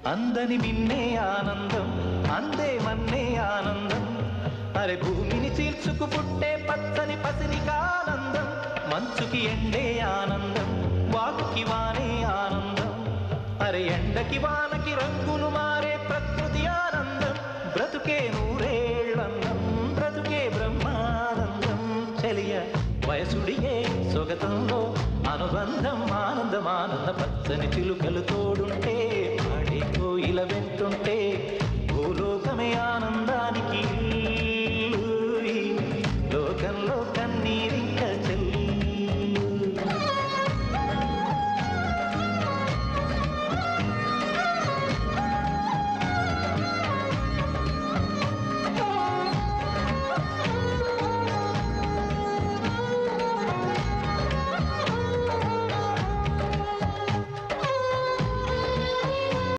అందని మిన్నే ఆనందం అందే మన్నే ఆనందం అరే భూమిని చీల్చుకు పుట్టే పచ్చని పసినికానందం మంచుకి ఎండే ఆనందం వాకుకి వానే ఆనందం అరే ఎండకి వానకి రంగులు మారే ప్రకృతి ఆనందం బ్రతుకే నూరేళ్ళందం బ్రతుకే బ్రహ్మానందం చెలియ వయసుడిగే సొగతంలో అనుబంధం ఆనందం ఆనంద పచ్చని చిలుకలు తోడుంటే ఆడే కోయిల వెంటుంటే